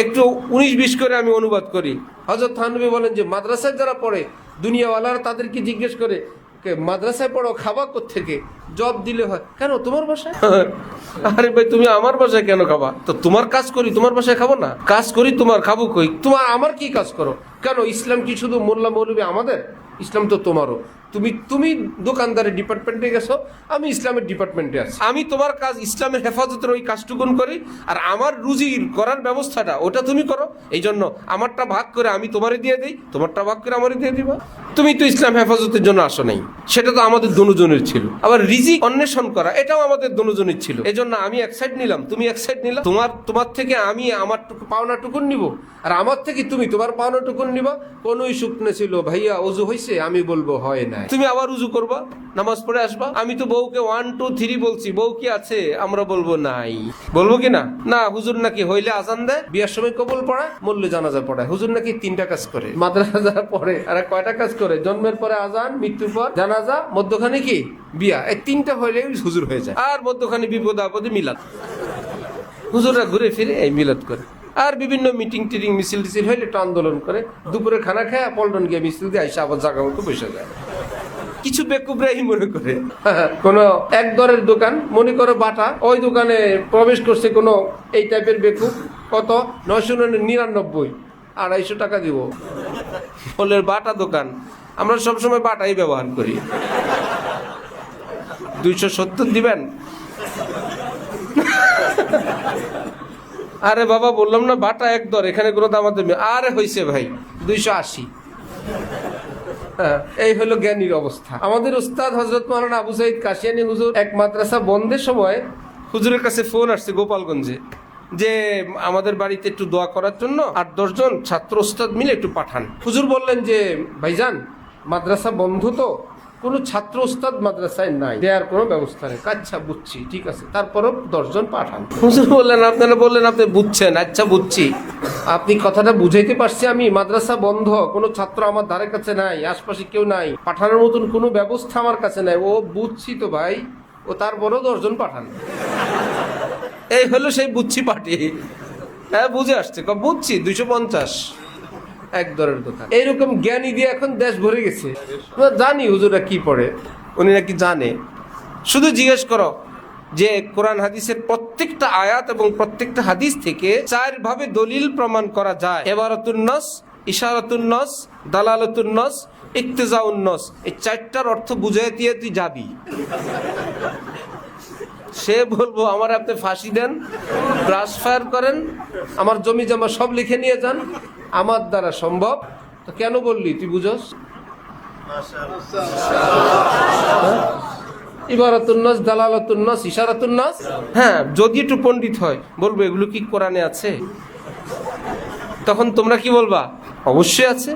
একটু 19-20 করে আমি অনুবাদ করি। হযরত থানভী বলেন যে মাদ্রাসায় যারা পড়ে দুনিয়াওয়ালারা তাদেরকে জিজ্ঞেস করে, মাদ্রাসায় পড়ো, খাবা কোত্থেকে? জব দিলে হয়, কেন তোমার বাসায়? আরে ভাই, তুমি আমার বাসায় কেন খাবা? তো তোমার কাজ করি, তোমার বাসায় খাবো না? কাজ করি তোমার, খাবো কই? তোমার আমার কি কাজ করো? কেন ইসলাম কি শুধু মোল্লা মৌলবী আমাদের? ইসলাম তো তোমারও। তুমি দোকানদারের ডিপার্টমেন্টে গেছো, আমি ইসলামের ডিপার্টমেন্টে আছি। আমি তোমার কাজ ইসলামের হেফাজতের ওই কাজটুকুন করি, আর আমার রুজির করার ব্যবস্থাটা ওটা তুমি করো। এই জন্য আমারটা ভাগ করে আমি তোমারে দিয়ে দিই, তোমারটা ভাগ করে আমারে দিয়ে দিবা। তুমি তো ইসলাম হেফাজতের জন্য আসো নাই, সেটা তো আমাদের দুজনের ছিল। আবার রিজিক অন্বেষণ করা, এটাও আমাদের দুজনের ছিল। এই জন্য আমি এক সাইড নিলাম, তুমি এক সাইড নিলাম। তোমার থেকে আমি আমার পাওনাটুকুন নিব, আর আমার থেকে তুমি তোমার পাওনাটুকুন নিবা। কোন শুকনো ছিল, ভাইয়া অজু হয়েছে? আমি বলবো হয় না। তুমি আবার উজু করবা, নামাজ পড়ে আসবা। আমি তো বউকে 1 2 3 বলছি, বউ কি আছে? আমরা বলবো নাই। বলবো কি না? না, হুজুর নাকি হইলে আজান দেয়, বিয়ার সময় কবুল পড়ায়, মরলে জানাজা পড়ায়। হুজুর নাকি 3টা কাজ করে। মাদ্রাসা যারা পড়ে আর কয়টা কাজ করে? জন্মের পরে আজান, মৃত্যুর পর জানাজা, মধ্যখানে কি বিয়া। এই 3টা হইলে হুজুর হয়ে যায়। আর মধ্যখানে বিপদ আপদে মিলাদ। হুজুররা ঘুরে ফিরে এই মিলাদ করে। আর বিভিন্ন মিটিং টিটিং মিছিল টিছিল হইলে একটু আন্দোলন করে, দুপুরে খানা খায় পল্টন গিয়ে মিছিল দিয়ে আইসা আবার জায়গা মতো বসে যায়। কিছু বেকুবরাই মনে করে কোন এক দরের দোকান মনে করো বাটা, ওই দোকানে প্রবেশ করছে কোন এই টাইপের বেকুব। কত? 999, 250 টাকা দিব। ফলের বাটা দোকান, আমরা সবসময় বাটাই ব্যবহার করি। 270 দিবেন? আরে বাবা, বললাম না বাটা এক দর, এখানে কোনো দামাতে। আরে হইছে ভাই, 280। এই হলো জ্ঞানীর অবস্থা। আমাদের উস্তাদ হযরত মাওলানা আবু সাঈদ কাশিয়ানী হুজুর এক মাদ্রাসা বন্ধের সময় হুজুরের কাছে ফোন আসছে গোপালগঞ্জে, যে আমাদের বাড়িতে একটু দোয়া করার জন্য 8-10 জন ছাত্র উস্তাদ মিলে একটু পাঠান। হুজুর বললেন যে ভাইজান, মাদ্রাসা বন্ধ তো, কোনো ছাত্র উস্তাদ মাদ্রাসায় নাই, দেওয়ার কোনো ব্যবস্থা নেই। আচ্ছা বুঝছি, ঠিক আছে, তারপরও 10 জন পাঠান। হুজুর বললেন, আপনারা বললেন আপনি বুঝছেন। আচ্ছা বুঝছি, আপনি কথাটা বুঝাইতে পারছি আমি। মাদ্রাসা বন্ধ, কোনো ছাত্র আমার ধারে কাছে নাই, আশপাশে কেউ নাই, পাঠানোর মতন কোনো ব্যবস্থা আমার কাছে নাই। ও বুঝছি তো ভাই, ও তারপরও 10 জন পাঠান। এই হলো সেই বুঝছি পার্টি। হ্যাঁ, বুঝে আসছে, বুঝছি 250 এক দরের দোকান। এইরকম জ্ঞানী দিয়ে এখন দেশ ভরে গেছে। জানি হুজুরা কি পড়ে, উনি নাকি জানে। শুধু জিজ্ঞেস করো যে কোরআন হাদিসের প্রত্যেকটা আয়াত এবং প্রত্যেকটা হাদিস থেকে 4 ভাবে দলিল প্রমাণ করা যায়। ইবারাতুন নাস, ইশারাতুন নাস, দালালাতুন নাস, ইক্তিজাউন নাস। এই 4টার অর্থ বুঝাই দিয়ে তুই যাবি। সে বলবো আমার আপনি ফাঁসি দেন, ব্রাশ ফায়ার করেন, আমার জমি জমা সব লিখে নিয়ে যান, আমার দ্বারা সম্ভব। তো কেন বললি তুই বুঝস? ইবারাতুন নাস, দালালাতুন নাস, ইশারাতুন নাস। হ্যাঁ, যদি একটু পণ্ডিত হয় বলবো এগুলো কি কোরআনে আছে? তখন তোমরা কি বলবা? অবশ্যই আছে।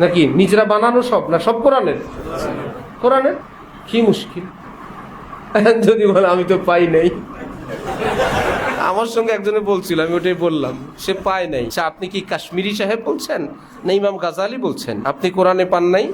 নাকি নিজেরা বানানো সব? না, সব কোরআনের। কোরআনের কি মুশকিল যদি বলে আমি তো পাই নাই। আমার সঙ্গে একজনে বলছিল, আমি ওটাই বললাম, সে পায় নাই। আপনি কি কাশ্মীরি সাহেব বলছেন না ইমাম গাজালি বলছেন? আপনি কোরআনে পান নাই?